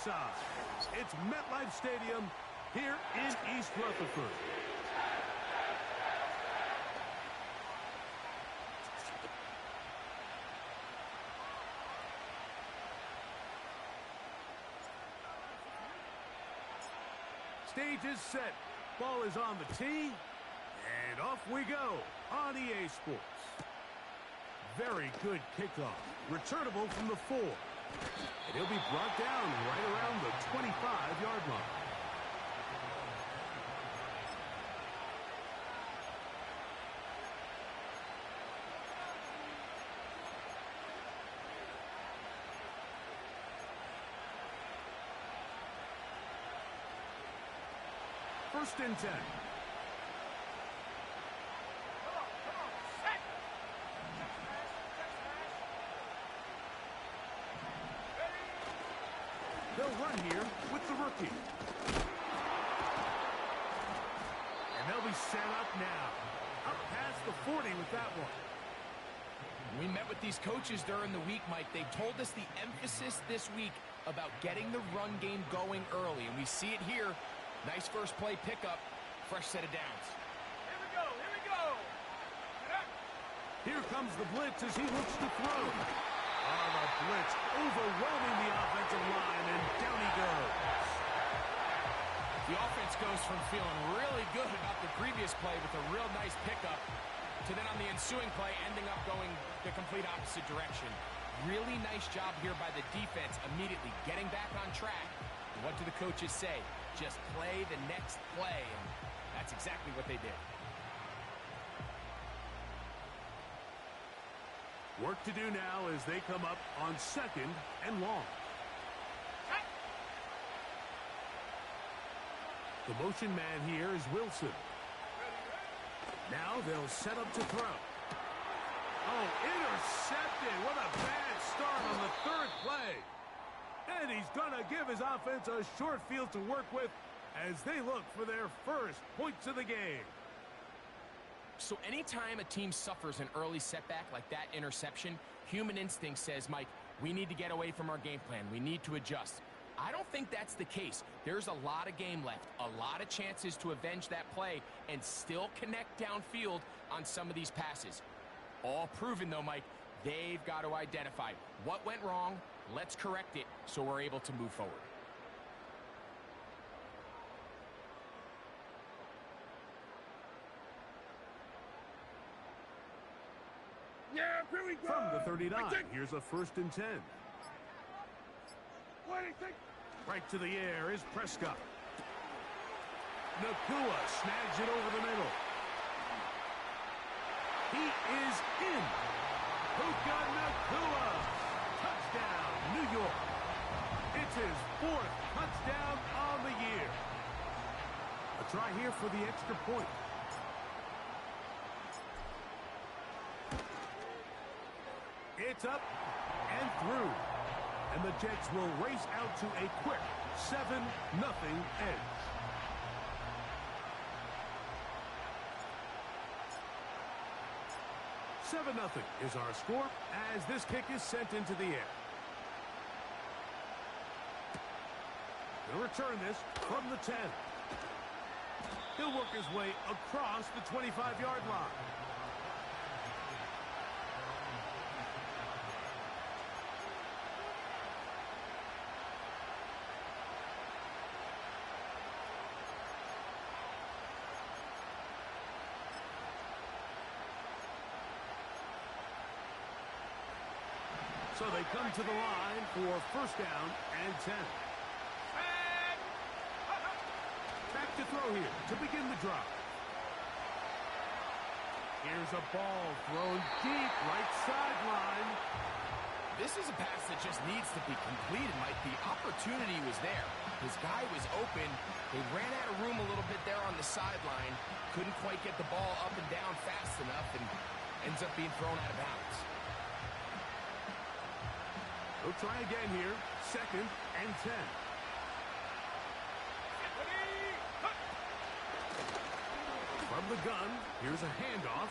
side. It's MetLife Stadium here in East Rutherford. Stage is set. Ball is on the tee. And off we go on EA Sports. Very good kickoff. Returnable from the 4. And he'll be brought down right around the 25-yard line. First and 10. They'll run here with the rookie. And they'll be set up now. Up past the 40 with that one. We met with these coaches during the week, Mike. They told us the emphasis this week about getting the run game going early. And we see it here. Nice first play pickup. Fresh set of downs. Here we go. Here we go. Here comes the blitz as he looks to throw. Oh, the blitz overwhelming the offensive line, and down he goes. The offense goes from feeling really good about the previous play with a real nice pickup to then on the ensuing play ending up going the complete opposite direction. Really nice job here by the defense immediately getting back on track. And what do the coaches say? Just play the next play, and that's exactly what they did. Work to do now as they come up on 2nd and long. The motion man here is Wilson. Now they'll set up to throw. Oh, intercepted. What a bad start on the 3rd play. And he's going to give his offense a short field to work with as they look for their first points of the game. So anytime a team suffers an early setback like that interception, human instinct says, Mike, we need to get away from our game plan. We need to adjust. I don't think that's the case. There's a lot of game left, a lot of chances to avenge that play and still connect downfield on some of these passes. All proven, though, Mike, they've got to identify what went wrong. Let's correct it so we're able to move forward. Yeah, here we go. From the 39, here's a 1st and 10. Right to the air is Prescott. Nakua snags it over the middle. He is in. Puka Nakua. Touchdown, New York. It's his 4th touchdown on the year. A try here for the extra point. It's up and through. And the Jets will race out to a quick 7-0 edge. $7-0 is our score as this kick is sent into the air. He'll return this from the 10. He'll work his way across the 25-yard line. So they come to the line for 1st down and 10. Back to throw here to begin the drive. Here's a ball thrown deep right sideline. This is a pass that just needs to be completed, Mike. The opportunity was there. His guy was open. They ran out of room a little bit there on the sideline. Couldn't quite get the ball up and down fast enough and ends up being thrown out of bounds. We'll try again here. 2nd and 10. From the gun, here's a handoff.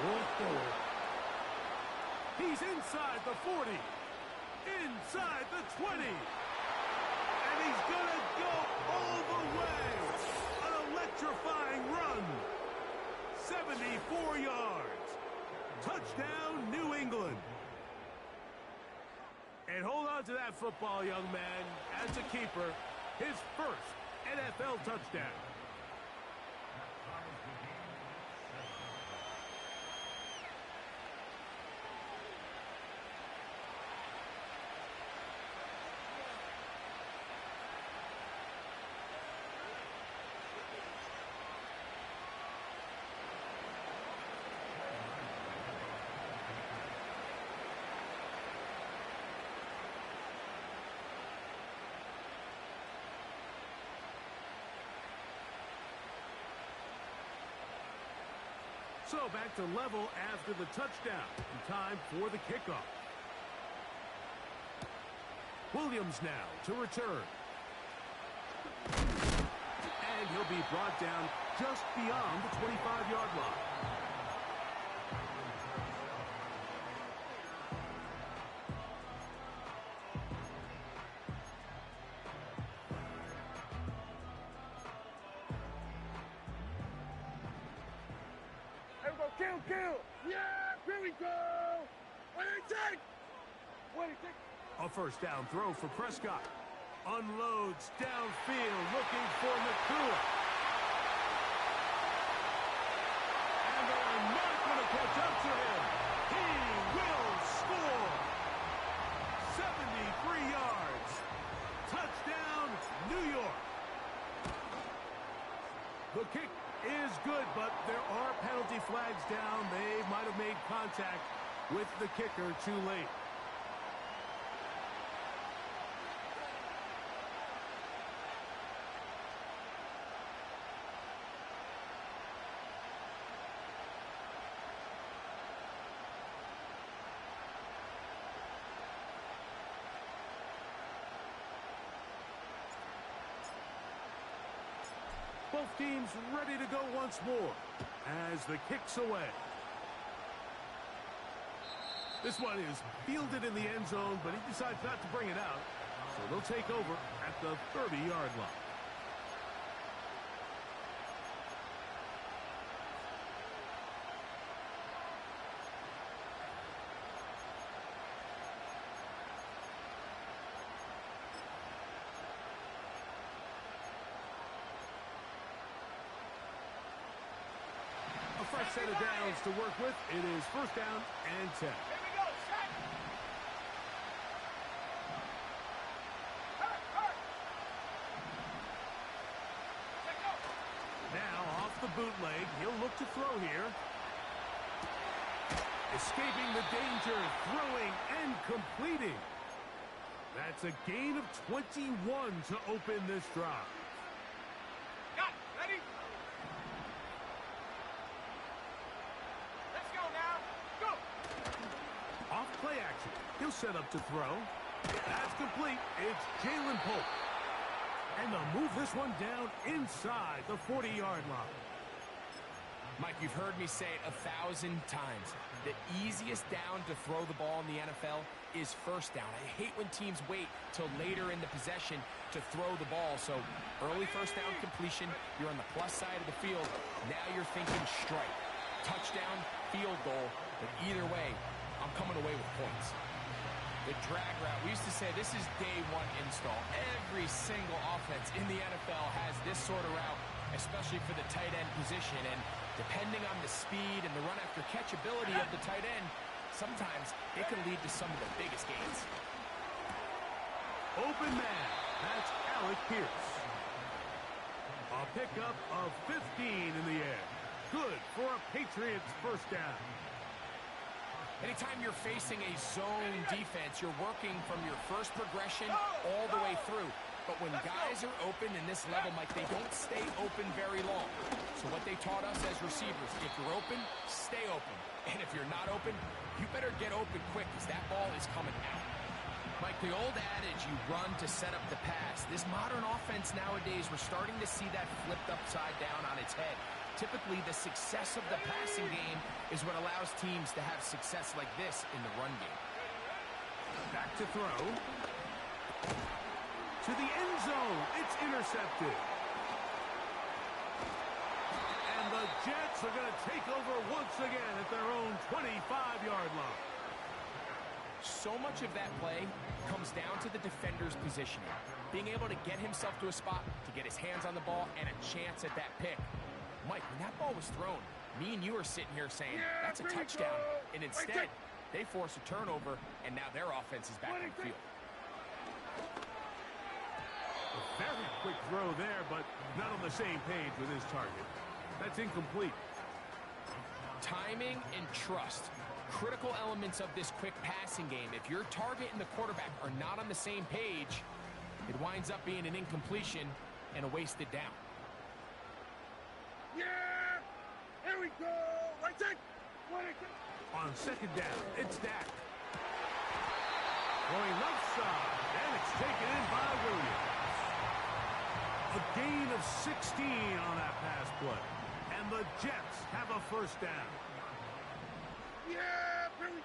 Roll forward. He's inside the 40. inside the 20. And he's going to go all the way. An electrifying run. 74 yards. Touchdown, New England. And hold on to that football, young man. As a keeper, his first NFL touchdown. So back to level after the touchdown. Time for the kickoff. Williams now to return. And he'll be brought down just beyond the 25-yard line. Kill! Yeah! Here we go! What do you think? What do you think? A first down throw for Prescott. Unloads downfield looking for Nakua. And they are not going to catch up to him. He will score. 73 yards. Touchdown, New York. The kick is good, but there are penalty flags down. They might have made contact with the kicker too late. Both teams ready to go once more as the kick's away. This one is fielded in the end zone, but he decides not to bring it out. So they'll take over at the 30-yard line. Fresh set of downs to work with. It is first down and 10. Here we go, set! Hurt! Let go! Now off the bootleg, he'll look to throw here. Escaping the danger, throwing and completing. That's a gain of 21 to open this drive. Got it. Ready? Play action. He'll set up to throw. That's complete. It's Jalen Pope. And they'll move this one down inside the 40-yard line. Mike, you've heard me say it 1,000 times. The easiest down to throw the ball in the NFL is first down. I hate when teams wait till later in the possession to throw the ball. So early first down completion, you're on the plus side of the field. Now you're thinking strike. Touchdown, field goal. But either way, I'm coming away with points. The drag route, we used to say this is day one install. Every single offense in the NFL has this sort of route, especially for the tight end position. And depending on the speed and the run after catch ability of the tight end, sometimes it can lead to some of the biggest gains. Open man, that's Alec Pierce. A pickup of 15 in the air. Good for a Patriots first down. Anytime you're facing a zone defense, you're working from your first progression all the way through. But when guys are open in this level, Mike, they don't stay open very long. So what they taught us as receivers, if you're open, stay open. And if you're not open, you better get open quick because that ball is coming out. Mike, the old adage, you run to set up the pass. This modern offense nowadays, we're starting to see that flipped upside down on its head. Typically, the success of the passing game is what allows teams to have success like this in the run game. Back to throw. To the end zone. It's intercepted. And the Jets are going to take over once again at their own 25-yard line. So much of that play comes down to the defender's positioning. Being able to get himself to a spot, to get his hands on the ball, and a chance at that pick. Mike, when that ball was thrown, me and you are sitting here saying, that's a touchdown. And instead, they force a turnover, and now their offense is back on the field. A very quick throw there, but not on the same page with his target. That's incomplete. Timing and trust. Critical elements of this quick passing game. If your target and the quarterback are not on the same page, it winds up being an incompletion and a wasted down. Yeah! Here we go! Right take! On second down, it's Dak. Going left side, and it's taken in by Williams. A gain of 16 on that pass play. And the Jets have a first down. Yeah! Here we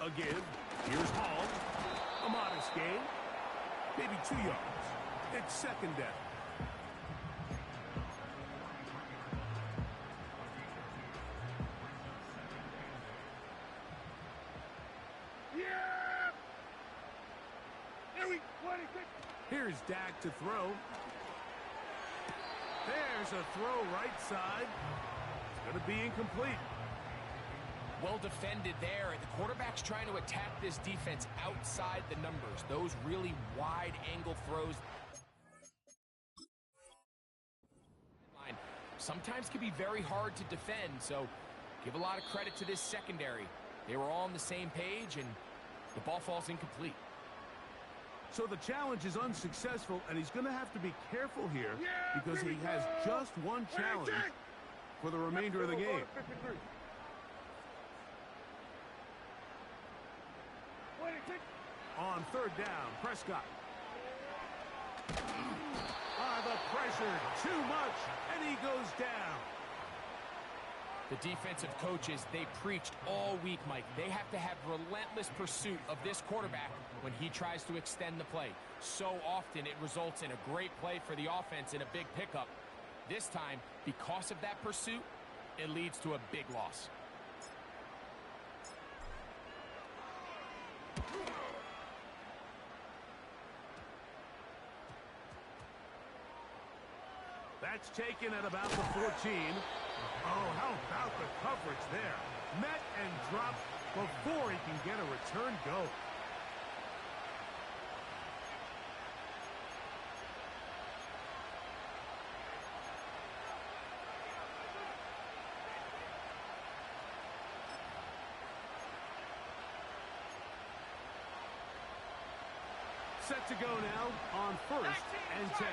go! A give. Here's Hall. A modest gain. Maybe 2 yards. It's second down. Yeah! Here we go! Here's Dak to throw. There's a throw right side. It's going to be incomplete. Well defended there. The quarterback's trying to attack this defense outside the numbers. Those really wide angle throws sometimes can be very hard to defend, so give a lot of credit to this secondary. They were all on the same page, and the ball falls incomplete. So the challenge is unsuccessful, and he's going to have to be careful here because he has just one challenge for the remainder of the game. On third down, Prescott. The pressure, too much, and he goes down. The defensive coaches, they preached all week, Mike. They have to have relentless pursuit of this quarterback when he tries to extend the play. So often it results in a great play for the offense and a big pickup. This time, because of that pursuit, it leads to a big loss. That's taken at about the 14. Oh, how about the coverage there? Met and dropped before he can get a return go. Set to go now on first and 10.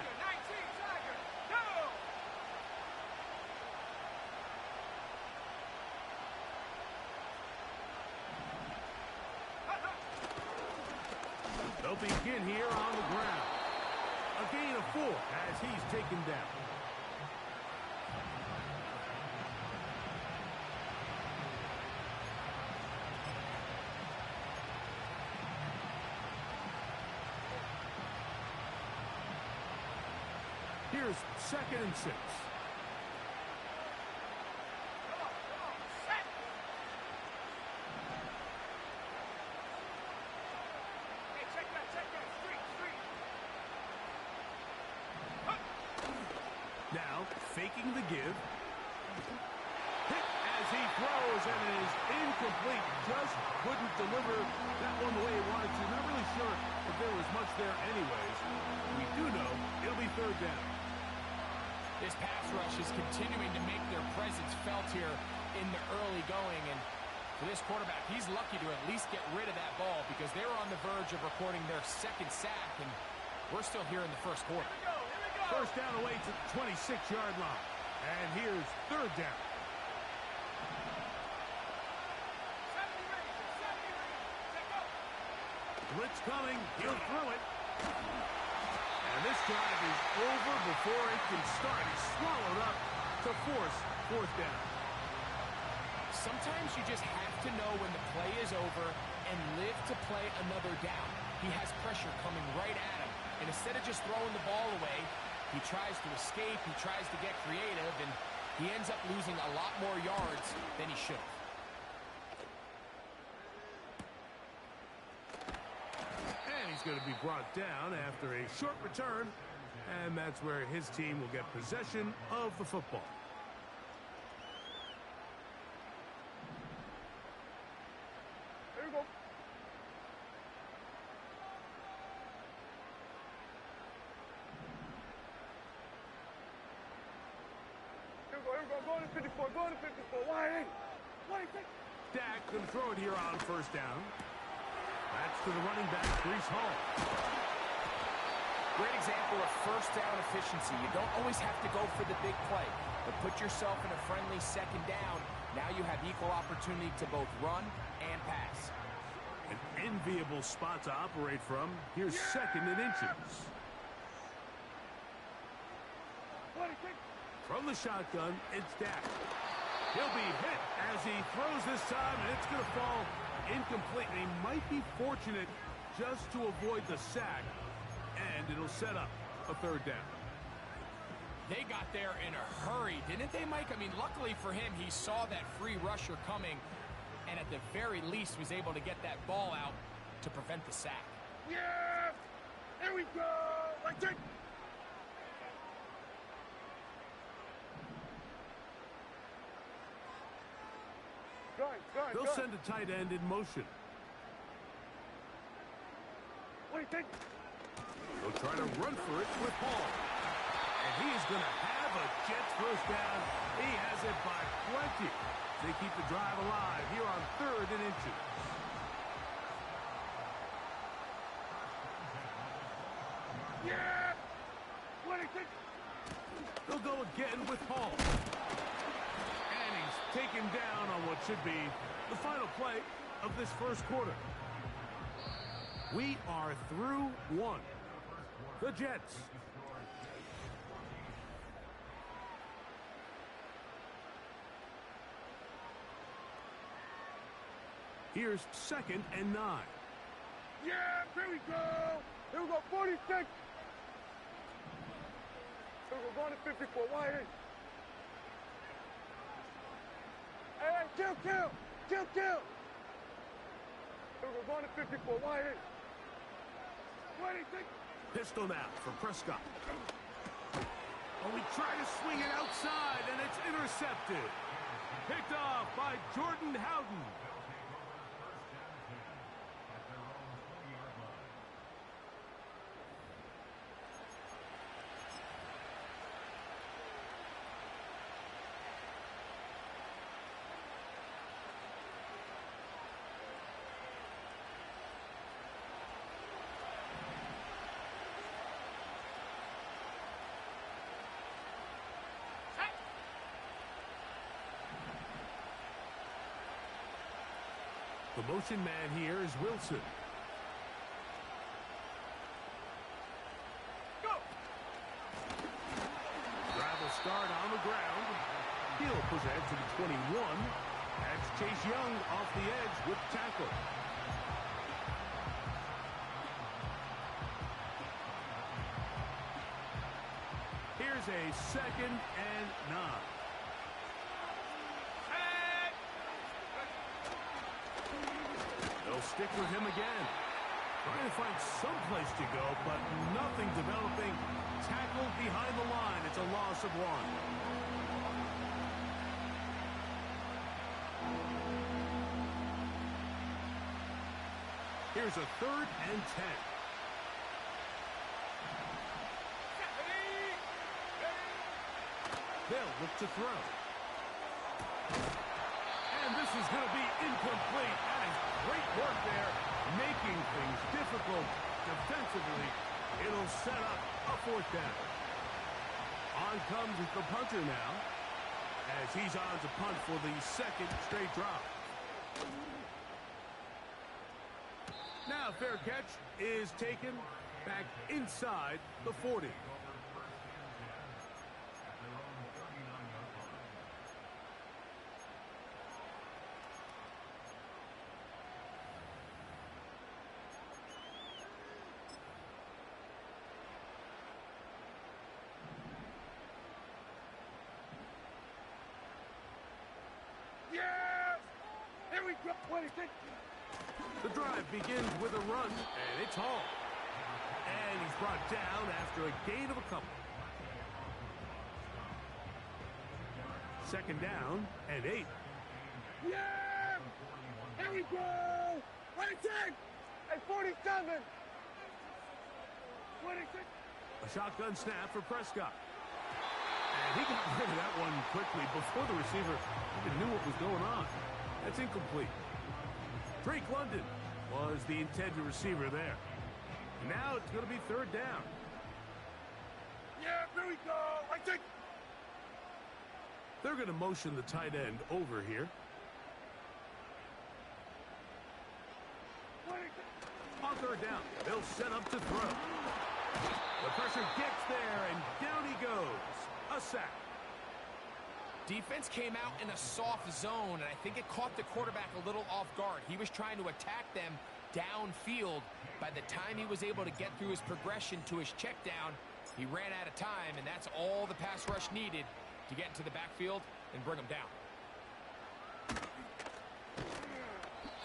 They'll begin here on the ground. A gain of 4 as he's taken down. Here's second and 6. Now, faking the give. Hit as he throws, and it is incomplete. Just couldn't deliver that one the way he wanted to. Not really sure if there was much there anyways. We do know it'll be third down. This pass rush is continuing to make their presence felt here in the early going, and for this quarterback, he's lucky to at least get rid of that ball because they were on the verge of recording their second sack, and we're still here in the first quarter. First down away to the 26-yard line. And here's third down. Blitz coming. He'll throw it. And this drive is over before it can start. He's swallowed up to force fourth down. Sometimes you just have to know when the play is over and live to play another down. He has pressure coming right at him, and instead of just throwing the ball away, he tries to escape, he tries to get creative, and he ends up losing a lot more yards than he should have. And he's going to be brought down after a short return, and that's where his team will get possession of the football. Here we go. Here we go. Go to 54. Go to 54. Why? Dak going to throw it here on first down. That's to the running back, Breece Hall. Great example of first down efficiency. You don't always have to go for the big play, but put yourself in a friendly second down. Now you have equal opportunity to both run and pass. An enviable spot to operate from. Here's second and inches. From the shotgun, it's Dak. He'll be hit as he throws this time, and it's going to fall incomplete. And he might be fortunate just to avoid the sack, and it'll set up a third down. They got there in a hurry, didn't they, Mike? I mean, luckily for him, he saw that free rusher coming, and at the very least was able to get that ball out to prevent the sack. Yeah! Here we go! Like that! They'll send a tight end in motion. What do you think? They'll try to run for it with Hall. And he is going to have a Jets first down. He has it by plenty. They keep the drive alive here on third and inches. Yeah! What do you think? They'll go again with Hall. And he's taken down on what should be the final play of this first quarter. We are through one. The Jets. Here's second and 9. Yeah, here we go. Here we go, 46. Here we go, going to 54. Why? Hey, kill. Here we go, going to 54. Why? What do you think? Pistol now for Prescott. Oh, we try to swing it outside, and it's intercepted. Picked off by Jordan Howden. The motion man here is Wilson. Go! Drive will start on the ground. He'll push ahead to the 21. That's Chase Young off the edge with the tackle. Here's a second and 9. They'll stick with him again. Trying to find some place to go, but nothing developing. Tackled behind the line. It's a loss of 1. Here's a third and 10. They'll look to throw. And this is going to be incomplete. That is great work there, making things difficult defensively. It'll set up a fourth down. On comes the punter now, as he's on to punt for the second straight drop. Now fair catch is taken back inside the 40. The drive begins with a run, and it's hauled. And he's brought down after a gain of a couple. Second down and 8. Yeah! Here we go! 26! And 47! 26! A shotgun snap for Prescott. And he got rid of that one quickly before the receiver even knew what was going on. That's incomplete. Drake London was the intended receiver there. And now it's going to be third down. Yeah, here we go! I take... They're going to motion the tight end over here. 26! On third down, they'll set up to throw. The pressure gets there, and down he goes. A sack. Defense came out in a soft zone, and I think it caught the quarterback a little off guard. He was trying to attack them downfield. By the time he was able to get through his progression to his check down, he ran out of time, and that's all the pass rush needed to get into the backfield and bring him down.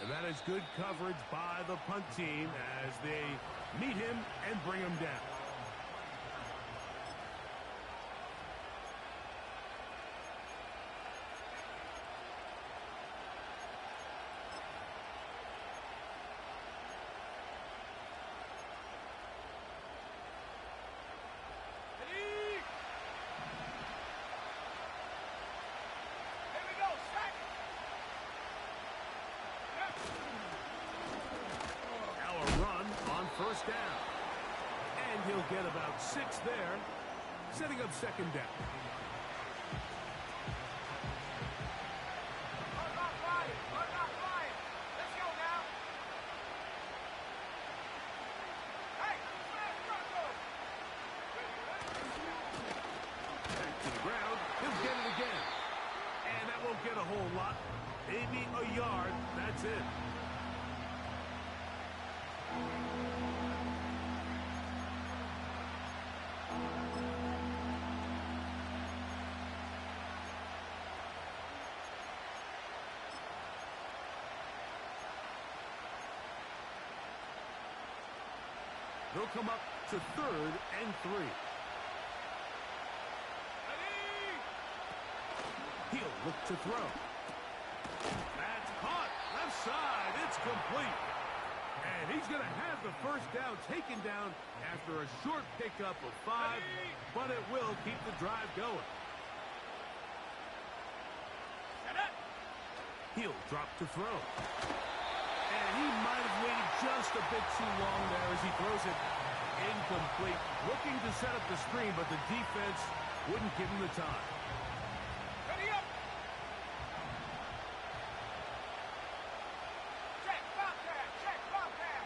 And that is good coverage by the punt team as they meet him and bring him down. First down. And he'll get about 6 there, setting up second down. Let's go now. Hey, back to the ground. He'll get it again. And that won't get a whole lot. Maybe a yard. That's it. They'll come up to third and 3. He'll look to throw. That's caught. Left side. It's complete. And he's going to have the first down taken down after a short pickup of 5, but it will keep the drive going. He'll drop to throw. And he might have waited just a bit too long there as he throws it incomplete. Looking to set up the screen, but the defense wouldn't give him the time. Ready up! Check, bobcat! Check, bobcat!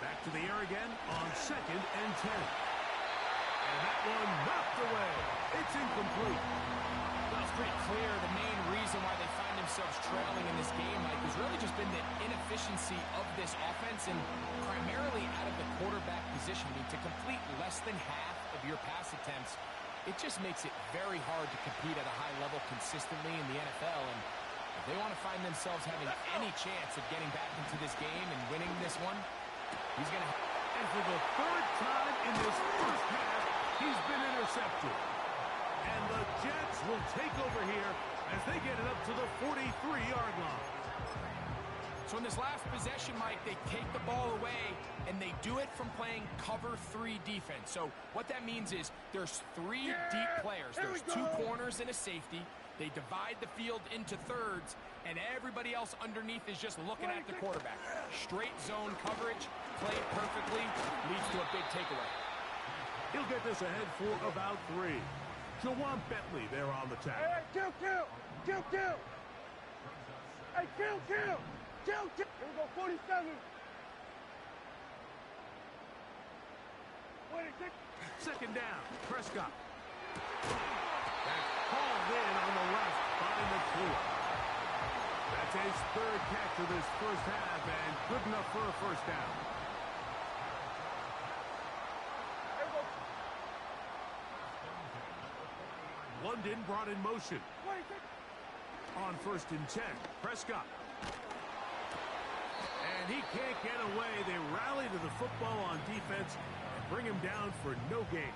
Back to the air again on second and 10. And that one knocked away. It's incomplete. Well, it's pretty clear the main reason why they find themselves trailing in this game, Mike, has really just been the inefficiency of this offense and primarily out of the quarterback position. I mean, to complete less than half of your pass attempts, it just makes it very hard to compete at a high level consistently in the NFL. And if they want to find themselves having any chance of getting back into this game and winning this one, he's going to... And for the third time in this first half, he's been intercepted. And the Jets will take over here as they get it up to the 43-yard line. So in this last possession, Mike, they take the ball away, and they do it from playing cover 3 defense. So what that means is there's 3 deep players. There's 2 corners and a safety. They divide the field into thirds, and everybody else underneath is just looking at the quarterback. Straight zone coverage, played perfectly, leads to a big takeaway. He'll get this ahead for about 3. Jawan Bentley there on the tackle. Hey, kill! Kill! Hey, kill! Here we go, 47. 26. Second down, Prescott. That's hauled in on the left by MikSlo. That's his 3rd catch of this first half, and good enough for a first down. London brought in motion. On 1st and 10, Prescott. And he can't get away. They rally to the football on defense and bring him down for no gain.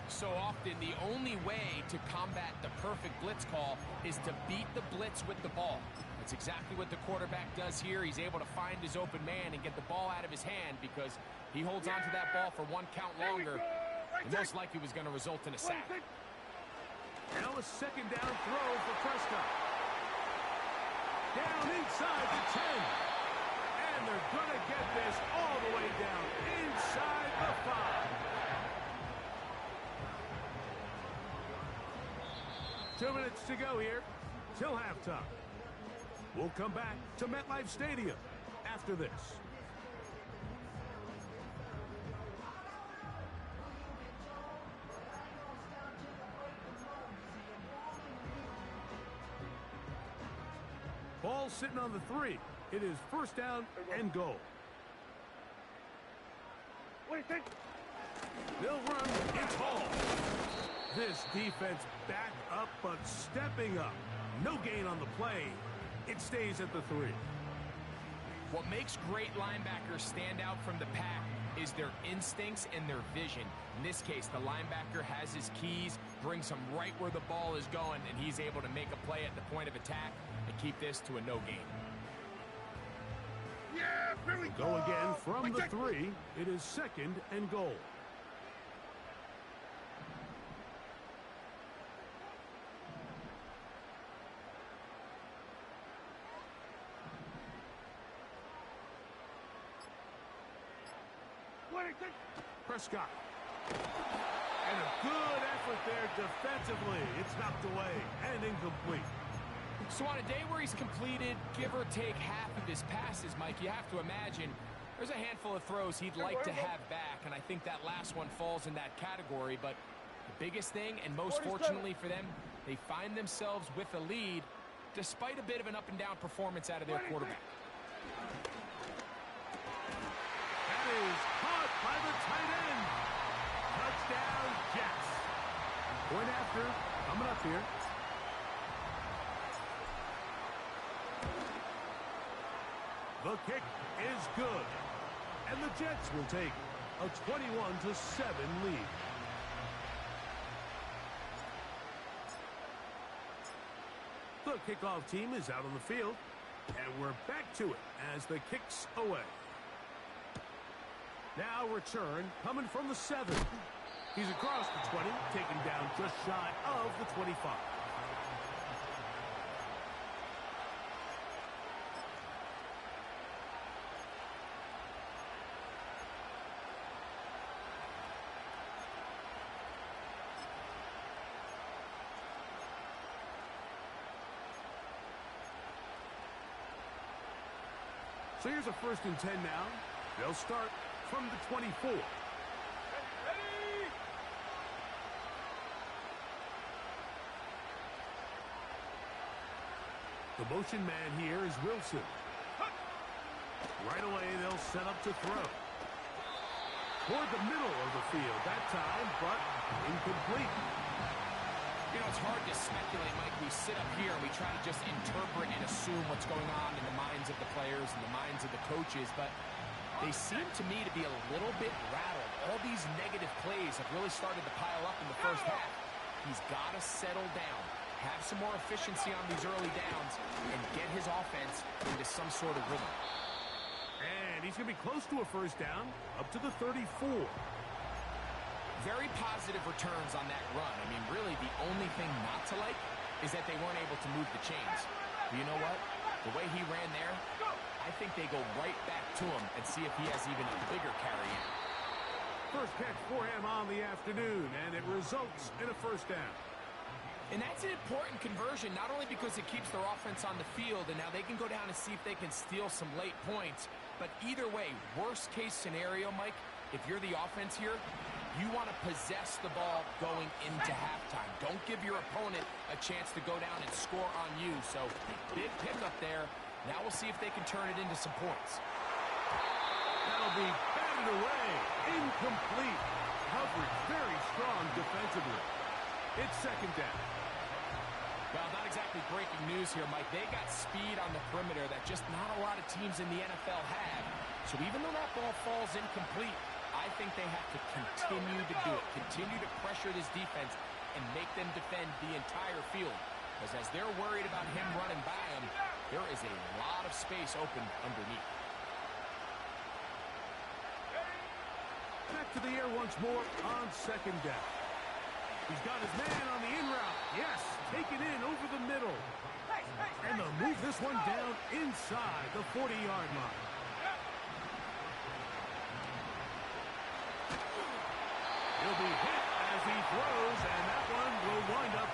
So often, the only way to combat the perfect blitz call is to beat the blitz with the ball. That's exactly what the quarterback does here. He's able to find his open man and get the ball out of his hand because he holds on to that ball for one count longer. And most likely was going to result in a sack. Now a 2nd down throw for Prescott. Down inside the 10. And they're going to get this all the way down inside the 5. 2 minutes to go here till halftime. We'll come back to MetLife Stadium after this. Ball sitting on the 3. It is 1st down and goal. What do you think? They'll run. It's Hall. This defense back up, but stepping up. No gain on the play. It stays at the 3. What makes great linebackers stand out from the pack is their instincts and their vision. In this case, the linebacker has his keys, brings him right where the ball is going, and he's able to make a play at the point of attack and keep this to a no gain. Yeah, very good. Go again from the 3. It is 2nd and goal. Prescott. And a good effort there defensively. It's knocked away and incomplete. So on a day where he's completed, give or take half of his passes, Mike, you have to imagine there's a handful of throws he'd like to have back, and I think that last one falls in that category. But the biggest thing, and most fortunately for them, they find themselves with a lead despite a bit of an up-and-down performance out of their quarterback. That is caught by the tight end. Touchdown, Jets. Point after, coming up here. The kick is good. And the Jets will take a 21-7 lead. The kickoff team is out on the field. And we're back to it as the kick's away. Now return coming from the 7. He's across the 20, taken down just shy of the 25. So here's a 1st and 10 now. They'll start from the 24. The motion man here is Wilson. Right away, they'll set up to throw. Toward the middle of the field that time, but incomplete. You know, it's hard to speculate, Mike. We sit up here and we try to just interpret and assume what's going on in the minds of the players and the minds of the coaches, but they seem to me to be a little bit rattled. All these negative plays have really started to pile up in the first half. He's got to settle down, have some more efficiency on these early downs, and get his offense into some sort of rhythm. And he's going to be close to a 1st down, up to the 34. Very positive returns on that run. I mean, really, the only thing not to like is that they weren't able to move the chains. But you know what? The way he ran there, I think they go right back to him and see if he has even a bigger carry in. First catch for him on the afternoon, and it results in a 1st down. And that's an important conversion, not only because it keeps their offense on the field, and now they can go down and see if they can steal some late points. But either way, worst case scenario, Mike, if you're the offense here, you want to possess the ball going into halftime. Don't give your opponent a chance to go down and score on you. So, big pickup there. Now we'll see if they can turn it into some points. That'll be batted away. Incomplete. Coverage very strong defensively. It's 2nd down. Well, not exactly great news here, Mike. They got speed on the perimeter that just not a lot of teams in the NFL have. So even though that ball falls incomplete, I think they have to continue to do it, continue to pressure this defense and make them defend the entire field. Because as they're worried about him running by them, there is a lot of space open underneath. Back to the air once more on second down. He's got his man on the in route. Yes, taken in over the middle. And they'll move this one down inside the 40-yard line. He'll be hit as he throws, and that one will wind up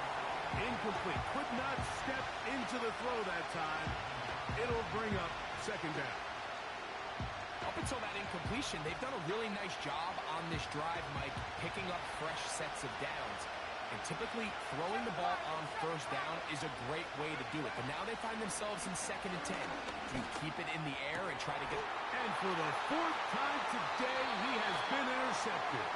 incomplete. Could not step into the throw that time. It'll bring up second down. Up until that incompletion, they've done a really nice job on this drive, Mike, picking up fresh sets of downs. And typically, throwing the ball on first down is a great way to do it. But now they find themselves in 2nd and 10. Do you keep it in the air and try to get... And for the 4th time today, he has been intercepted.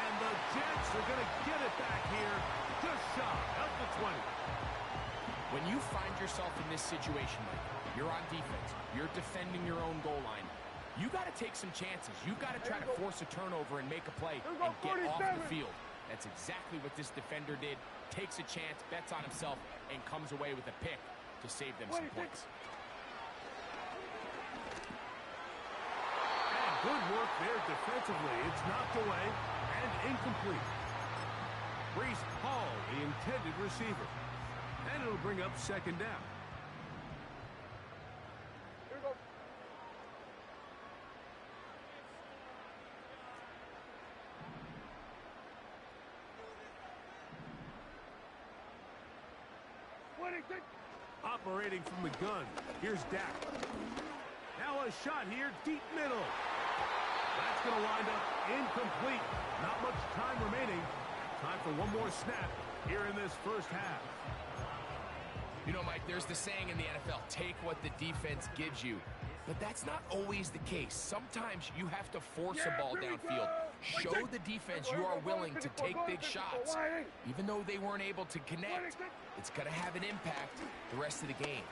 And the Jets are going to get it back here just shy of the 20. When you find yourself in this situation, Mike, you're on defense, you're defending your own goal line, you got to take some chances. You've got to try to force a turnover and make a play and get off the field. That's exactly what this defender did. Takes a chance, bets on himself, and comes away with a pick to save them some points. And good work there defensively. It's knocked away and incomplete. Breece Hall, the intended receiver. And it'll bring up second down. Here we go. Operating from the gun. Here's Dak. Now a shot here, deep middle. That's going to wind up incomplete. Not much time remaining. Time for one more snap here in this first half. You know, Mike, there's the saying in the NFL, take what the defense gives you. But that's not always the case. Sometimes you have to force a ball downfield. Show the defense you are willing to take big shots. Even though they weren't able to connect, it's going to have an impact the rest of the game.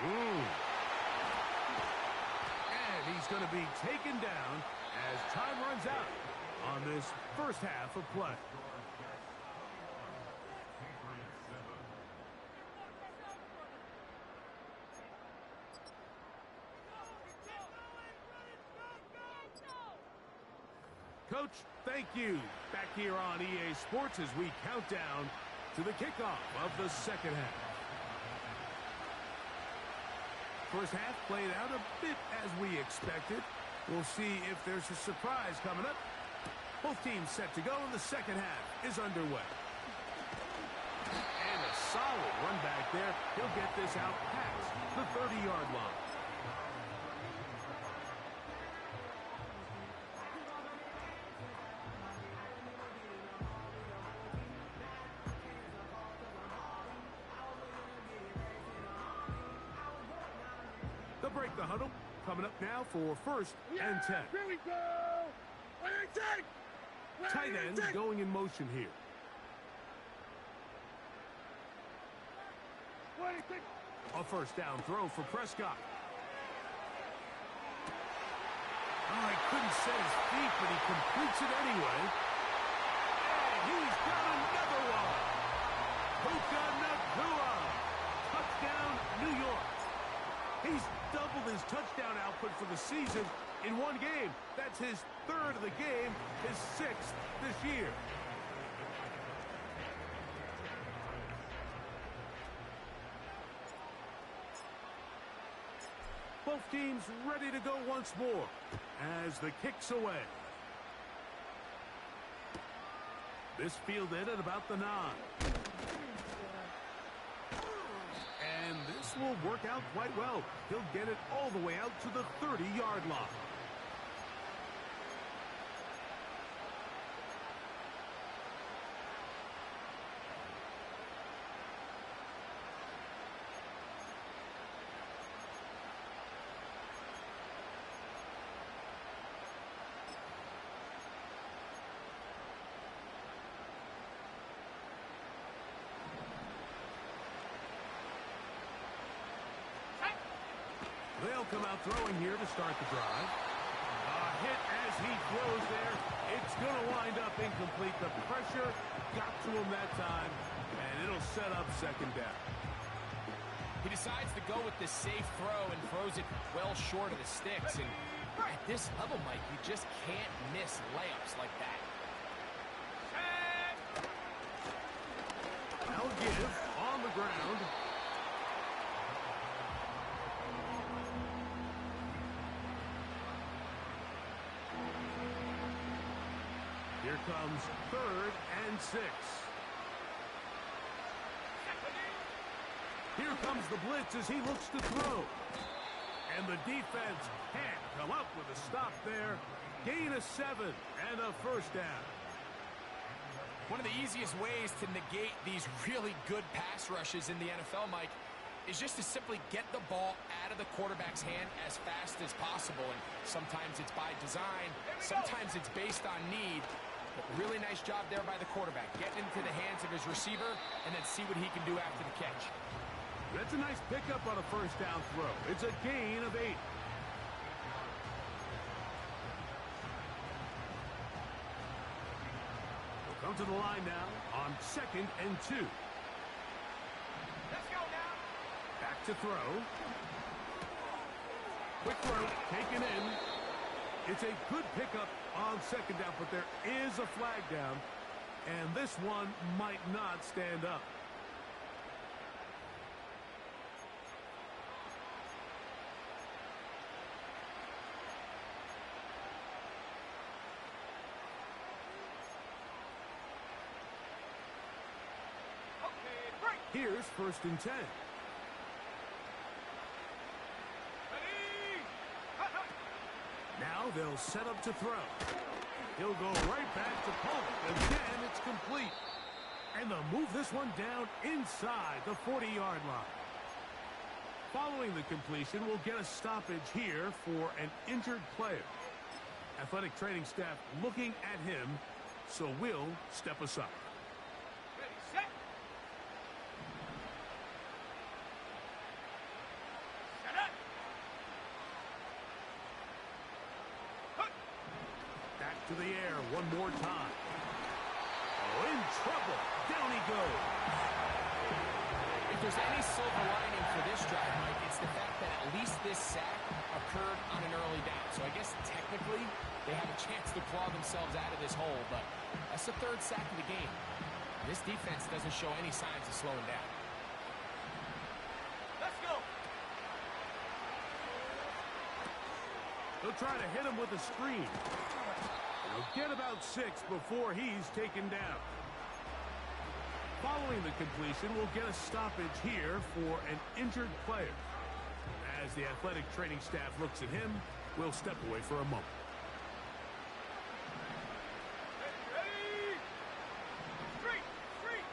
And he's going to be taken down as time runs out on this first half of play. Coach, thank you. Back here on EA Sports as we count down to the kickoff of the second half. First half played out a bit as we expected. We'll see if there's a surprise coming up. Both teams set to go, and the second half is underway. And a solid run back there. He'll get this out past the 30-yard line. They'll break the huddle. Coming up now for 1st and 10. Here we go. Tight ends going in motion here. A first down throw for Prescott. Oh, he couldn't set his feet, but he completes it anyway. And he's got another one. Puka Nacua. Touchdown, New York. He's doubled his touchdown output for the season in one game. That's his 3rd of the game, his 6th this year. Both teams ready to go once more as the kick's away. This fielded at about the 9. And this will work out quite well. He'll get it all the way out to the 30-yard line. They'll come out throwing here to start the drive. A hit as he throws there. It's going to wind up incomplete. The pressure got to him that time, and it'll set up second down. He decides to go with the safe throw and throws it well short of the sticks. And at this level, Mike, you just can't miss layups like that. Now give on the ground. Here comes 3rd and 6. Here comes the blitz as he looks to throw. And the defense can't come up with a stop there. Gain of 7 and a first down. One of the easiest ways to negate these really good pass rushes in the NFL, Mike, is just to simply get the ball out of the quarterback's hand as fast as possible. And sometimes it's by design, sometimes it's based on need. But really nice job there by the quarterback, getting into the hands of his receiver and then see what he can do after the catch. That's a nice pickup on a first down throw. It's a gain of 8. We'll come to the line now on 2nd and 2. Let's go now. Back to throw. Quick throw, taken in. It's a good pickup on second down, but there is a flag down, and this one might not stand up. Here's 1st and 10. Now they'll set up to throw. He'll go right back to Polk. Again, it's complete. And they'll move this one down inside the 40-yard line. Following the completion, we'll get a stoppage here for an injured player. Athletic training staff looking at him, so we'll step aside. Ready, set. Set up. Back to the air one more time. Oh, in trouble. Down he goes. If there's any silver lining for this drive, Mike, it's the fact that at least this sack occurred on an early down. So I guess technically they have a chance to claw themselves out of this hole, but that's the 3rd sack of the game. This defense doesn't show any signs of slowing down. Let's go. They'll try to hit him with a screen. He'll get about 6 before he's taken down. Following the completion, we'll get a stoppage here for an injured player. As the athletic training staff looks at him, we'll step away for a moment. Ready. Straight. Straight.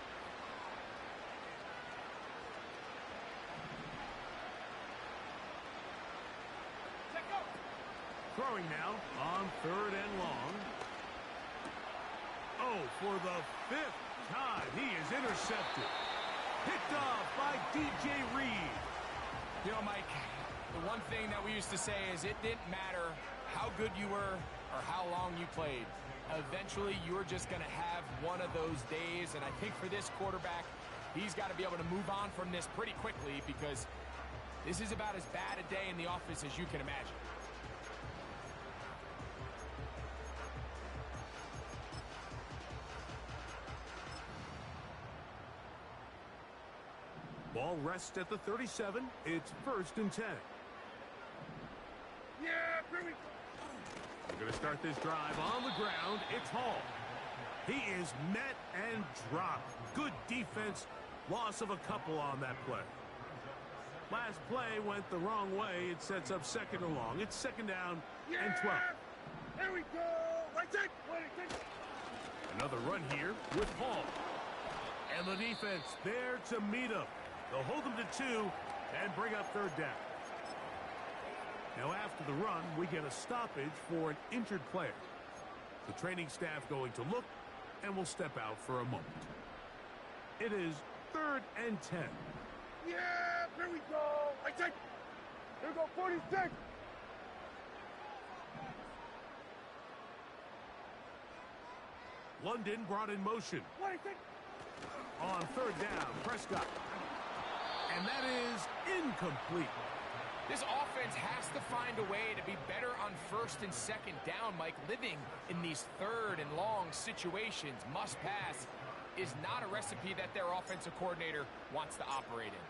Let go. Throwing now on 3rd and long. Oh, for the 5th time, he is intercepted. Picked off by DJ Reed. You know, Mike, the one thing that we used to say is it didn't matter how good you were or how long you played. Eventually, you're just going to have one of those days, and I think for this quarterback, he's got to be able to move on from this pretty quickly because this is about as bad a day in the office as you can imagine. Ball rests at the 37. It's 1st and 10. Yeah, here we go. We're going to start this drive on the ground. It's Hall. He is met and dropped. Good defense. Loss of a couple on that play. Last play went the wrong way. It sets up 2nd and long. It's 2nd down and 12. Here we go. Right side. Another run here with Hall. And the defense there to meet him. They'll hold them to 2 and bring up 3rd down. Now after the run, we get a stoppage for an injured player. The training staff going to look and will step out for a moment. It is 3rd and 10. Yeah, here we go. Right side. Here we go, 46. London brought in motion. 26. On third down, Prescott. And that is incomplete. This offense has to find a way to be better on first and second down, Mike. Living in these third and long situations, must pass, is not a recipe that their offensive coordinator wants to operate in.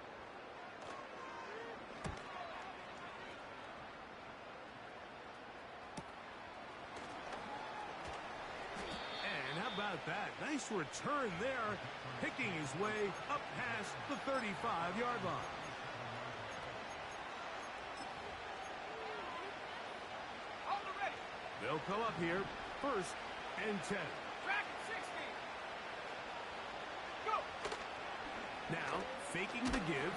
And how about that? Nice return there, picking his way up past the 35-yard line. They'll come up here, first and 10. Track 60. Go. Now, faking the give.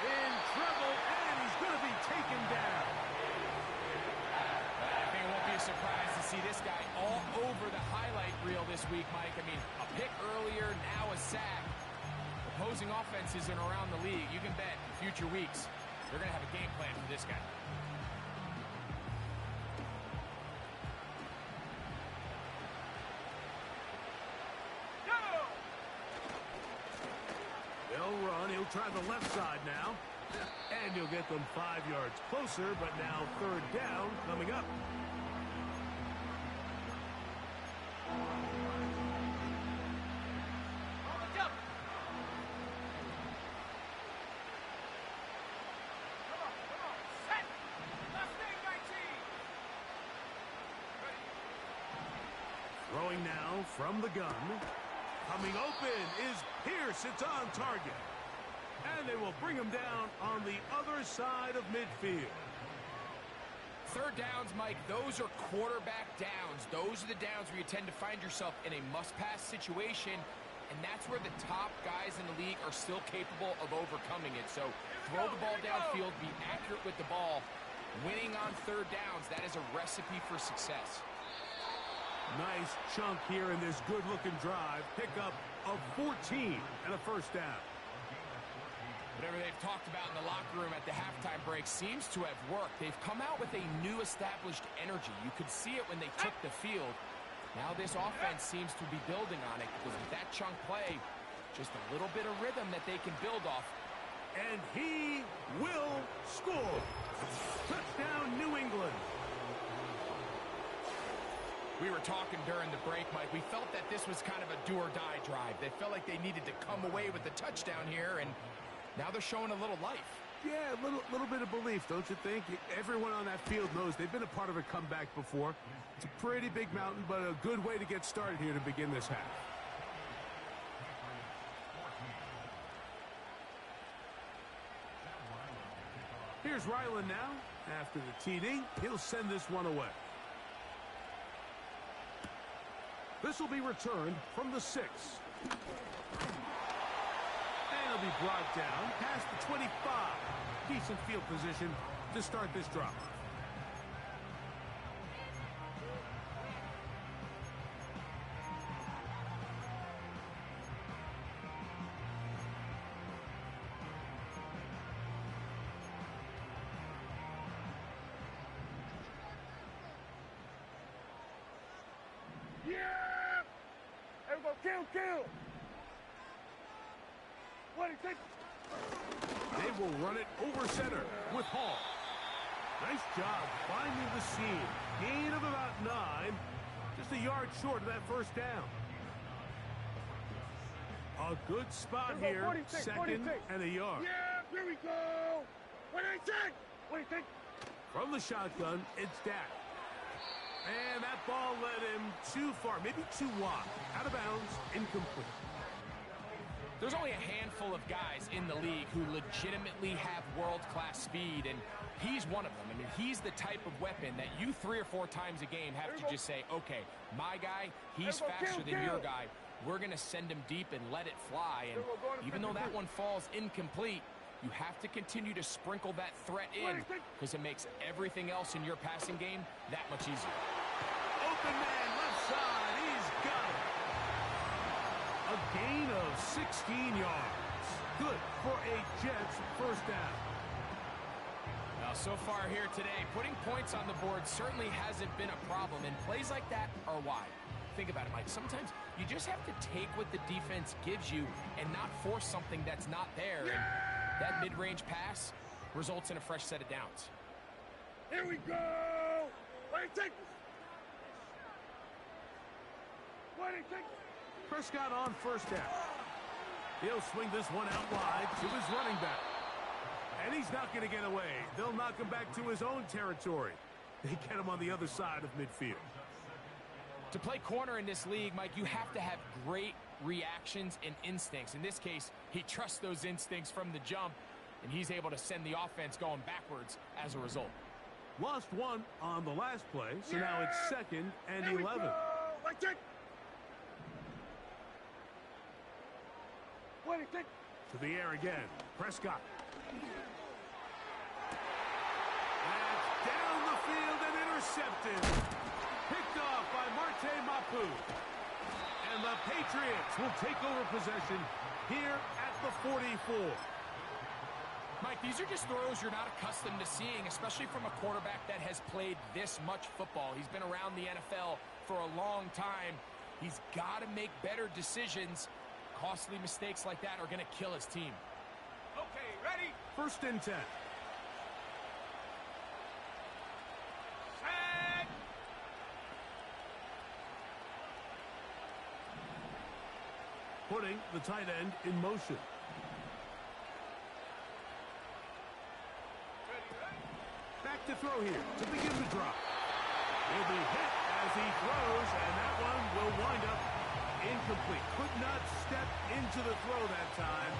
In trouble, and he's going to be taken down. I think it won't be a surprise to see this guy all over the highlight reel this week, Mike. I mean, a pick earlier, now a sack. Opposing offenses in around the league, you can bet in future weeks, they're going to have a game plan for this guy. They'll run. He'll try the left side now. And he'll get them 5 yards closer, but now third down coming up. Throwing now from the gun. Coming open is Pierce. It's on target. And they will bring him down on the other side of midfield. Third downs, Mike, those are quarterback downs. Those are the downs where you tend to find yourself in a must-pass situation, and that's where the top guys in the league are still capable of overcoming it. So throw the ball downfield, be accurate with the ball. Winning on third downs, that is a recipe for success. Nice chunk here in this good-looking drive. Pickup of 14 and a first down. Whatever they've talked about in the locker room at the halftime break seems to have worked. They've come out with a new established energy. You could see it when they took the field. Now this offense seems to be building on it because with that chunk play, just a little bit of rhythm that they can build off. And he will score. Touchdown, New England. We were talking during the break, Mike. We felt that this was kind of a do-or-die drive. They felt like they needed to come away with the touchdown here, and now they're showing a little life. Yeah, a little bit of belief, don't you think? Everyone on that field knows they've been a part of a comeback before. It's a pretty big mountain, but a good way to get started here to begin this half. Here's Ryland now. After the TD, he'll send this one away. This will be returned from the 6. And he'll be brought down past the 25. Decent field position to start this drop. Yeah! There we go, kill! What is it? They will run it over center with Hall. Nice job finding the seam. Gain of about 9. Just a yard short of that first down. A good spot here. 46, Second 46. and a yard. Yeah, here we go! What is it? What is it? From the shotgun, it's Dak. And that ball led him too far, maybe too wide. Out of bounds, incomplete. There's only a handful of guys in the league who legitimately have world-class speed, and he's one of them. I mean, he's the type of weapon that you 3 or 4 times a game have to just say, okay, my guy, he's faster than your guy. We're going to send him deep and let it fly. And even though that one falls incomplete, you have to continue to sprinkle that threat in because it makes everything else in your passing game that much easier. Open man, left side, he's got it. A gain of 16 yards. Good for a Jets first down. Well, so far here today, putting points on the board certainly hasn't been a problem, and plays like that are why. Think about it, Mike. Sometimes you just have to take what the defense gives you and not force something that's not there. And that mid-range pass results in a fresh set of downs. Here we go! Wait, take this! Wait, take this! Prescott on first down. He'll swing this one out wide to his running back. And he's not going to get away. They'll knock him back to his own territory. They get him on the other side of midfield. To play corner in this league, Mike, you have to have great reactions and instincts. In this case, he trusts those instincts from the jump, and he's able to send the offense going backwards as a result. Lost one on the last play, so now it's 2nd and 11. To the air again. Prescott. That's down the field and intercepted. Picked off by Marte Mapu. And the Patriots will take over possession here at the 44. Mike, these are just throws you're not accustomed to seeing, especially from a quarterback that has played this much football. He's been around the NFL for a long time. He's got to make better decisions. Costly mistakes like that are going to kill his team. Okay, ready? 1st and 10. Set! Putting the tight end in motion. Back to throw here to begin the drop. He'll be hit as he throws, and that one will wind up incomplete. Could not step into the throw that time.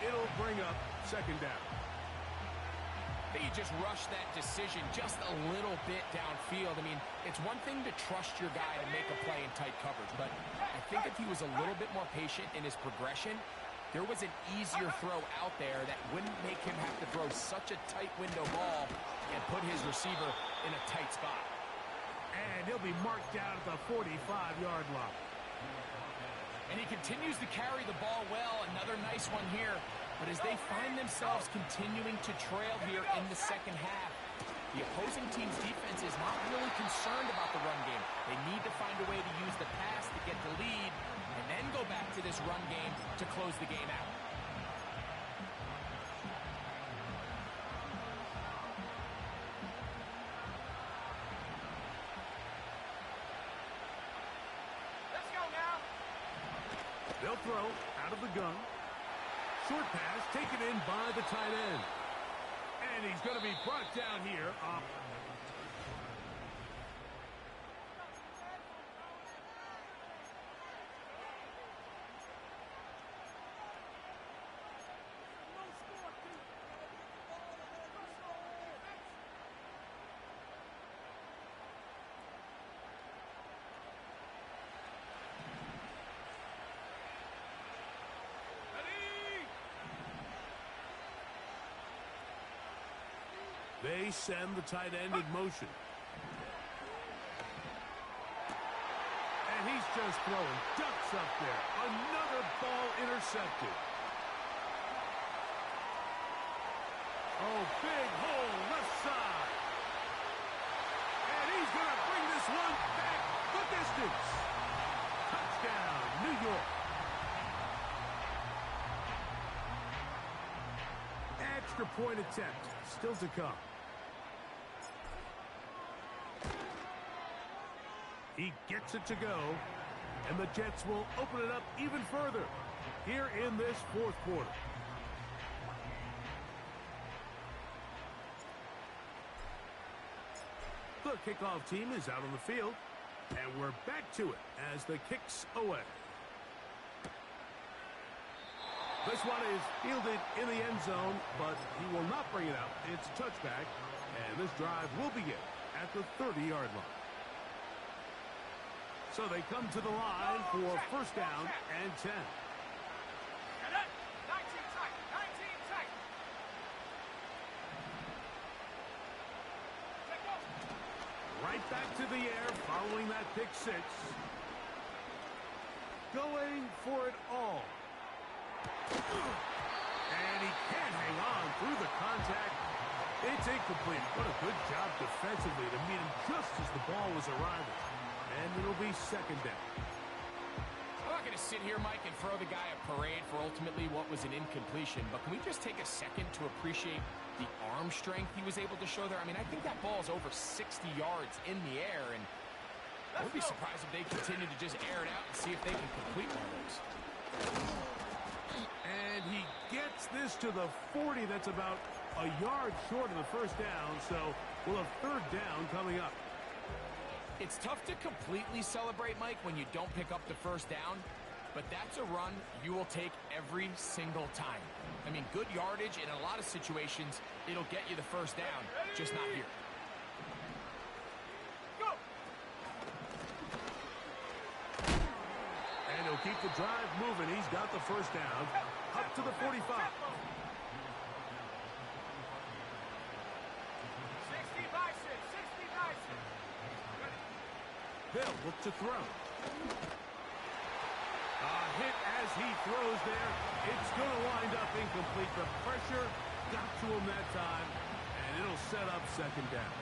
It'll bring up 2nd down. I think you just rushed that decision just a little bit downfield. I mean, it's one thing to trust your guy to make a play in tight coverage, but I think if he was a little bit more patient in his progression, there was an easier throw out there that wouldn't make him have to throw such a tight window ball and put his receiver in a tight spot. And he'll be marked down at the 45-yard line. And he continues to carry the ball well. Another nice one here. But as they find themselves continuing to trail here in the second half, the opposing team's defense is not really concerned about the run game. They need to find a way to use the pass to get the lead and then go back to this run game to close the game out. They'll throw out of the gun. Short pass taken in by the tight end. And he's going to be brought down here. They send the tight end in motion. And he's just throwing ducks up there. Another ball intercepted. Oh, big hole left side. And he's going to bring this one back the distance. Touchdown, New York. Extra point attempt still to come. He gets it to go, and the Jets will open it up even further here in this 4th quarter. The kickoff team is out on the field, and we're back to it as the kick's away. This one is fielded in the end zone, but he will not bring it out. It's a touchback, and this drive will begin at the 30-yard line. So they come to the line for 1st down and 10. Right back to the air following that pick 6. Going for it all. And he can't hang on through the contact. It's incomplete. What a good job defensively to meet him just as the ball was arriving. And it'll be second down. I'm not going to sit here, Mike, and throw the guy a parade for ultimately what was an incompletion, but can we just take a second to appreciate the arm strength he was able to show there? I mean, I think that ball is over 60 yards in the air, and I would be surprised if they continue to just air it out and see if they can complete one of those. And he gets this to the 40. That's about a yard short of the first down, so we'll have third down coming up. It's tough to completely celebrate, Mike, when you don't pick up the first down, but that's a run you will take every single time. I mean, good yardage in a lot of situations, it'll get you the first down, just not here. Go! And he'll keep the drive moving. He's got the first down up to the 45. They'll look to throw. A hit as he throws there. It's going to wind up incomplete. The pressure got to him that time, and it'll set up second down.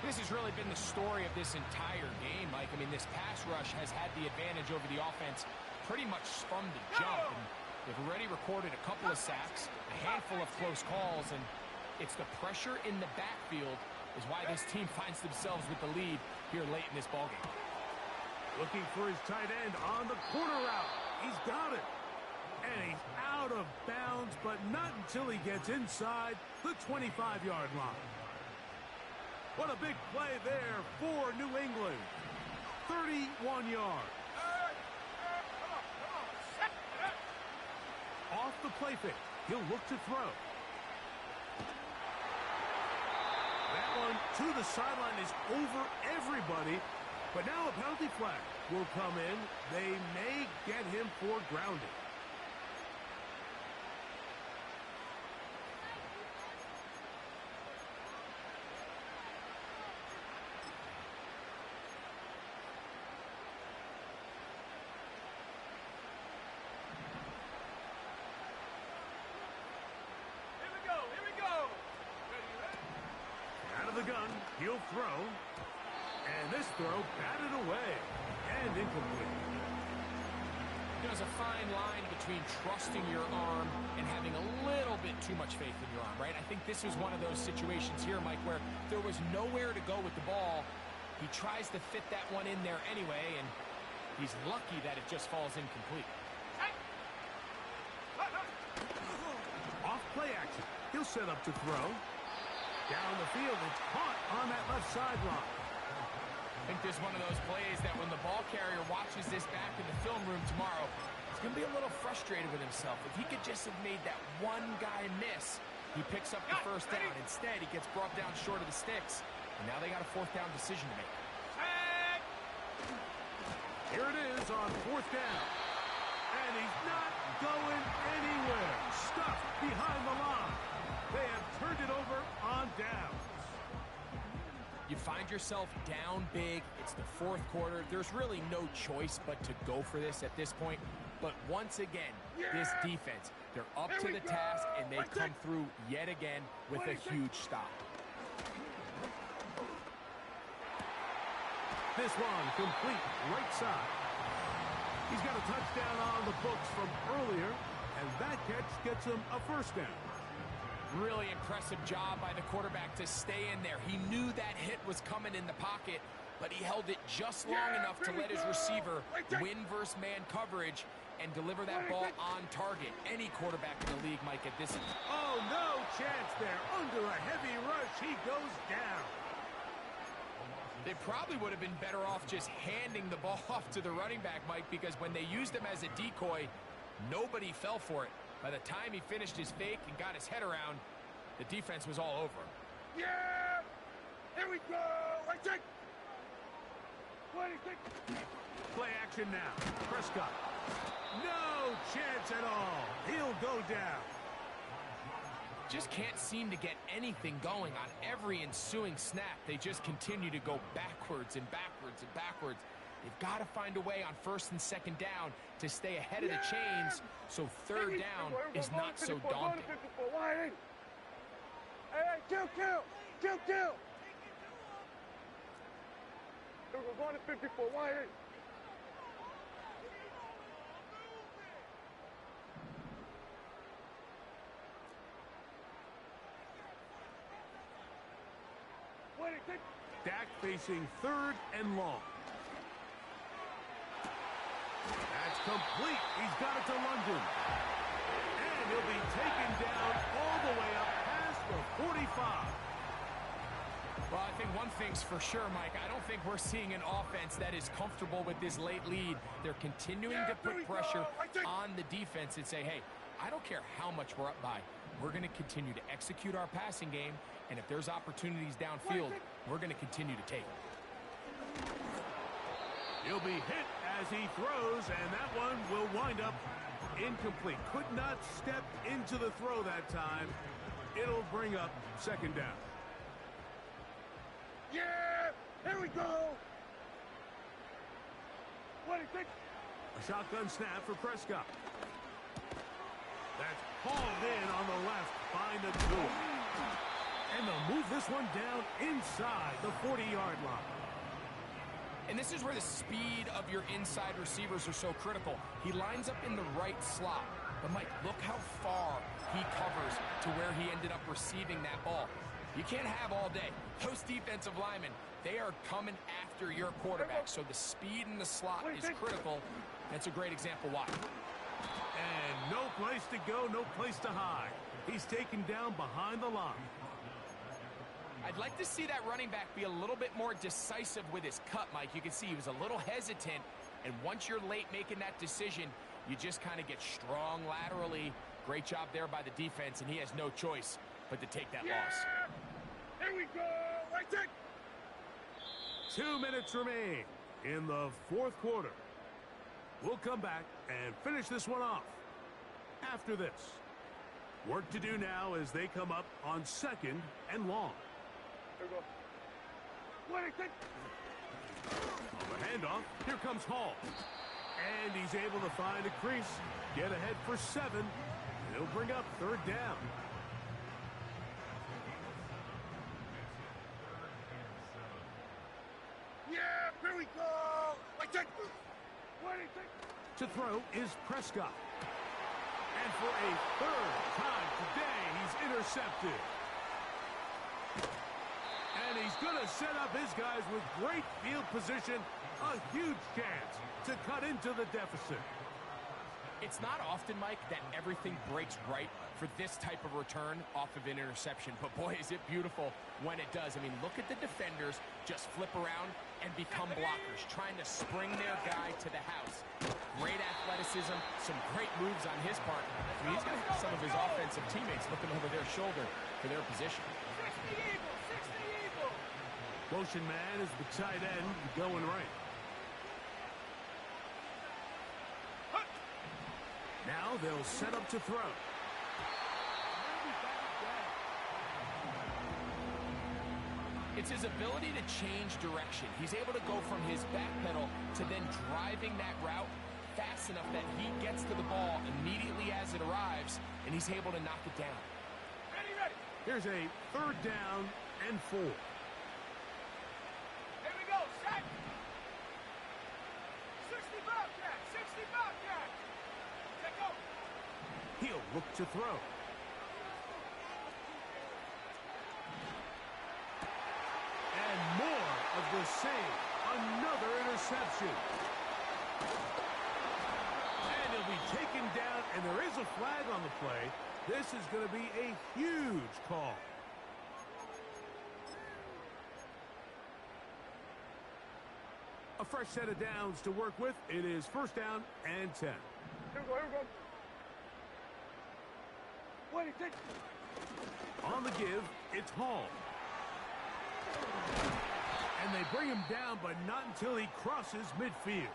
This has really been the story of this entire game, Mike. I mean, this pass rush has had the advantage over the offense pretty much from the jump. And they've already recorded a couple of sacks, a handful of close calls, and it's the pressure in the backfield is why this team finds themselves with the lead here late in this ballgame. Looking for his tight end on the corner route. He's got it. And he's out of bounds, but not until he gets inside the 25-yard line. What a big play there for New England. 31 yards. Off the play fake. He'll look to throw. That one to the sideline is over everybody. But now a penalty flag will come in. They may get him for grounding. Out of the gun, he'll throw. And this throw batted away and incomplete. There's a fine line between trusting your arm and having a little bit too much faith in your arm, right? I think this was one of those situations here, Mike, where there was nowhere to go with the ball. He tries to fit that one in there anyway, and he's lucky that it just falls incomplete. Off play action. He'll set up to throw. Down the field, it's caught on that left sideline. I think there's one of those plays that when the ball carrier watches this back in the film room tomorrow, he's going to be a little frustrated with himself. If he could just have made that one guy miss, he picks up the first down. Instead, he gets brought down short of the sticks, and now they got a fourth down decision to make. Here it is on fourth down. And he's not going anywhere. Stuffed behind the line. They have turned it over on downs. You find yourself down big. It's the fourth quarter. There's really no choice but to go for this at this point. But once again, this defense, they're up to the task, and they come through yet again with a huge stop. This one complete right side. He's got a touchdown on the books from earlier, and that catch gets him a first down. Really impressive job by the quarterback to stay in there. He knew that hit was coming in the pocket, but he held it just long enough to let his receiver win versus man coverage and deliver that ball on target. Any quarterback in the league might get this. Oh, no chance there. Under a heavy rush, he goes down. They probably would have been better off just handing the ball off to the running back, Mike, because when they used him as a decoy, nobody fell for it. By the time he finished his fake and got his head around, the defense was all over him. Yeah! Here we go! I take! 26! Play action now. Prescott. No chance at all. He'll go down. Just can't seem to get anything going on every ensuing snap. They just continue to go backwards and backwards and backwards. They've got to find a way on first and second down to stay ahead of the chains, so third down is not so daunting. Hey, kill! Here we go, going to 54, wide eight. Dak facing third and long. That's complete. He's got it to London. And he'll be taken down all the way up past the 45. Well, I think one thing's for sure, Mike. I don't think we're seeing an offense that is comfortable with this late lead. They're continuing to put pressure on the defense and say, hey, I don't care how much we're up by. We're going to continue to execute our passing game, and if there's opportunities downfield, we're going to continue to take them. He'll be hit as he throws, and that one will wind up incomplete. Could not step into the throw that time. It'll bring up second down. Yeah! Here we go! What do you think? A shotgun snap for Prescott. That's hauled in on the left by Nakua. And they'll move this one down inside the 40-yard line. And this is where the speed of your inside receivers are so critical. He lines up in the right slot. But, Mike, look how far he covers to where he ended up receiving that ball. You can't have all day. Those defensive linemen, they are coming after your quarterback. So the speed in the slot is critical. That's a great example why. And no place to go, no place to hide. He's taken down behind the line. I'd like to see that running back be a little bit more decisive with his cut, Mike. You can see he was a little hesitant, and once you're late making that decision, you just kind of get strong laterally. Great job there by the defense, and he has no choice but to take that loss. Here we go! Right there! 2 minutes remain in the fourth quarter. We'll come back and finish this one off after this. Work to do now as they come up on second and long. Here we go. What do you think? On the handoff, here comes Hall. And he's able to find a crease, get ahead for 7. He'll bring up third down. Yeah, here we go! Right there! What do you think? To throw is Prescott. And for a third time today, he's intercepted. And he's going to set up his guys with great field position. A huge chance to cut into the deficit. It's not often, Mike, that everything breaks right for this type of return off of an interception. But boy, is it beautiful when it does. I mean, look at the defenders just flip around and become blockers, trying to spring their guy to the house. Great athleticism, some great moves on his part. I mean, he's got some of his offensive teammates looking over their shoulder for their position. 60 Eagles! 60 Eagles! Motion man is the tight end going right. Now they'll set up to throw. It's his ability to change direction. He's able to go from his back pedal to then driving that route fast enough that he gets to the ball immediately as it arrives, and he's able to knock it down. Ready! Here's a third down and 4. Here we go! Set! 60 Bobcat! 60 Bobcat! Let go! He'll look to throw. And more of the same. Another interception. And he'll be taken down, and there is a flag on the play. This is going to be a huge call. A fresh set of downs to work with. It is first down and 10. Here we go! What do you think? On the give, it's Hall. And they bring him down, but not until he crosses midfield.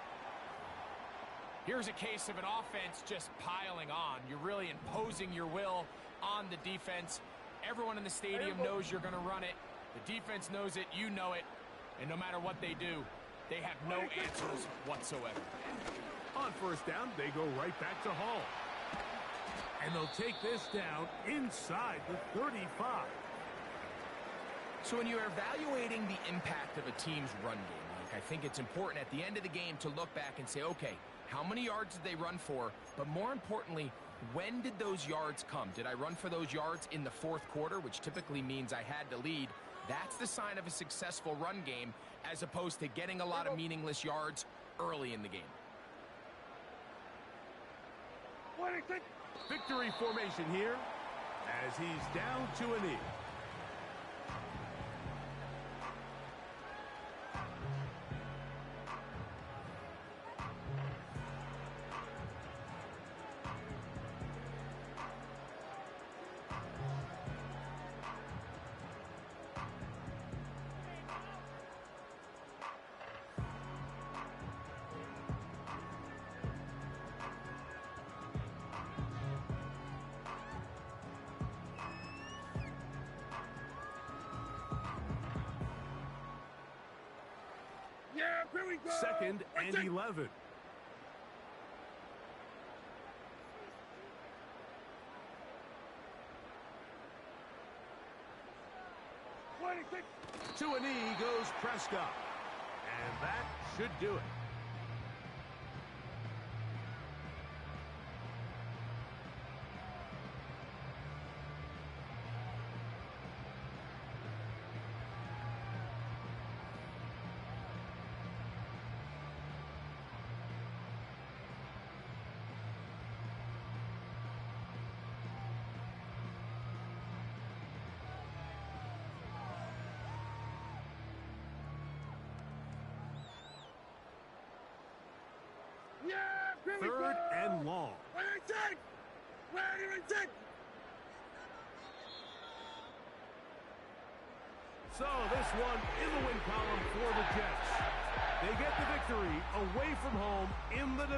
Here's a case of an offense just piling on. You're really imposing your will on the defense. Everyone in the stadium knows you're going to run it. The defense knows it, you know it. And no matter what they do, they have no answers whatsoever. On first down, they go right back to Hall. And they'll take this down inside the 35. So when you're evaluating the impact of a team's run game, I think it's important at the end of the game to look back and say, okay, how many yards did they run for? But more importantly, when did those yards come? Did I run for those yards in the fourth quarter, which typically means I had to lead? That's the sign of a successful run game, as opposed to getting a lot of meaningless yards early in the game. Victory formation here as he's down to a knee. Here we go. 2nd and 11. To a knee goes Prescott. And that should do it. Third and long. So this one in the win column for the Jets. They get the victory away from home in the division.